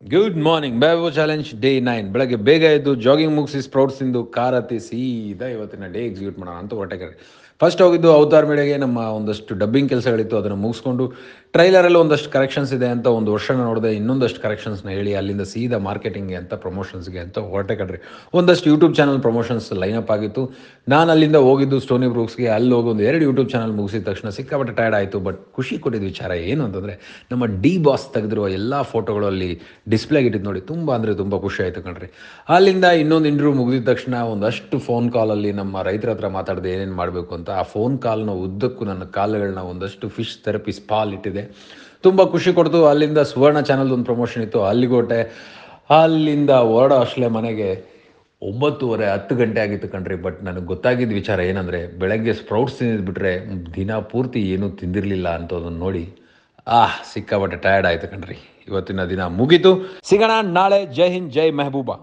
Good morning ಬ್ಯಾಬೋ challenge day 9 ಬೆಳಗ್ಗೆ ಬೇಗ ಎದ್ದು ಜಾಗಿಂಗ್ ಮುಗಿಸಿ ಸ್ಪ್ರೌಟ್ಸ್ ತಿಂದು ಕಾರ್ ಹತ್ತಿ ಸೀದಾ ಇವತ್ತಿನ ಡೇ ಎಕ್ಸಿಕ್ಯೂಟ್ ಮಾಡೋಣ ಅಂತ ಹೊರಟೆ. ಫಸ್ಟ್ ಹೋಗಿದ್ದು ಅವತಾರ್ ಮೇಳೆಗೆ. ನಮ್ಮ ಒಂದಷ್ಟು ಡಬ್ಬಿಂಗ್ ಕೆಲಸಗಳಿತ್ತು, ಅದನ್ನು ಮುಗಿಸ್ಕೊಂಡು ಟ್ರೈಲರಲ್ಲಿ ಒಂದಷ್ಟು ಕರೆಕ್ಷನ್ಸ್ ಇದೆ ಅಂತ ಒಂದು ವರ್ಷನ ನೋಡಿದೆ. ಇನ್ನೊಂದಷ್ಟು ಕರೆಕ್ಷನ್ಸ್ನ ಹೇಳಿ ಅಲ್ಲಿಂದ ಸೀದಾ ಮಾರ್ಕೆಟಿಂಗ್ಗೆ ಅಂತ ಪ್ರಮೋಷನ್ಸ್ಗೆ ಅಂತ ಹೊರಟೆ ಕಣ್ರಿ. ಒಂದಷ್ಟು ಯೂಟ್ಯೂಬ್ ಚಾನಲ್ ಪ್ರಮೋಷನ್ಸ್ ಲೈನಪ್ ಆಗಿತ್ತು. ನಾನು ಅಲ್ಲಿಂದ ಹೋಗಿದ್ದು ಸ್ಟೋನಿ ಬ್ರೂಕ್ಸ್ಗೆ. ಅಲ್ಲಿ ಹೋಗಿ ಒಂದು 2 ಯೂಟ್ಯೂಬ್ ಚಾನಲ್ ಮುಗಿಸಿದ ತಕ್ಷಣ ಸಿಕ್ಕಾಪಟ್ಟೆ ಟೈರ್ಡ್ ಆಯಿತು. ಬಟ್ ಖುಷಿ ಕೊಟ್ಟಿದ್ದ ವಿಚಾರ ಏನು ಅಂತಂದರೆ, ನಮ್ಮ ಡಿ ಬಾಸ್ ತೆಗೆದಿರುವ ಎಲ್ಲ ಫೋಟೋಗಳು ಅಲ್ಲಿ ಡಿಸ್ಪ್ಲೇಗೆ ಇಟ್ಟಿದ್ದು ನೋಡಿ ತುಂಬ ಅಂದರೆ ತುಂಬ ಖುಷಿ ಆಯಿತು ಕಣ್ರಿ. ಅಲ್ಲಿಂದ ಇನ್ನೊಂದು ಇಂಟರ್ವ್ಯೂ ಮುಗಿದ ತಕ್ಷಣ ಒಂದಷ್ಟು ಫೋನ್ ಕಾಲಲ್ಲಿ ನಮ್ಮ ರೈತರ ಹತ್ರ ಮಾತಾಡಿದೆ ಏನೇನು ಮಾಡಬೇಕು ಅಂತ. ಆ ಫೋನ್ ಕಾಲ್ನ ಉದ್ದಕ್ಕೂ ನನ್ನ ಕಾಲುಗಳನ್ನ ಒಂದಷ್ಟು ಫಿಶ್ ಥೆರಪಿ ಸ್ಪಾಲ್ ಇಟ್ಟಿದೆ. ತುಂಬ ಖುಷಿ ಕೊಡ್ತು. ಅಲ್ಲಿಂದ ಸುವರ್ಣ ಚಾನಲ್ದು ಒಂದು ಪ್ರಮೋಷನ್ ಇತ್ತು, ಅಲ್ಲಿಗೋಟೆ. ಅಲ್ಲಿಂದ ಹೊರಡೋ ಅಷ್ಟಲೇ ಮನೆಗೆ 9:30 10 ಗಂಟೆ ಆಗಿತ್ತು ಕಣ್ರಿ. ಬಟ್ ನನಗೆ ಗೊತ್ತಾಗಿದ್ದ ವಿಚಾರ ಏನಂದರೆ, ಬೆಳಗ್ಗೆ ಸ್ಪ್ರೌಟ್ಸ್ ತಿಂದಿದ್ಬಿಟ್ರೆ ದಿನ ಪೂರ್ತಿ ಏನೂ ತಿಂದಿರಲಿಲ್ಲ ಅಂತದನ್ನು ನೋಡಿ ಸಿಕ್ಕಾಪಟ್ಟೆ ಟಯರ್ಡ್ ಆಯಿತು ಕಣ್ರಿ. ಇವತ್ತಿನ ದಿನ ಮುಗೀತು. ಸಿಗೋಣ ನಾಳೆ. ಜೈ ಹಿಂದ್, ಜೈ ಮೆಹಬೂಬಾ.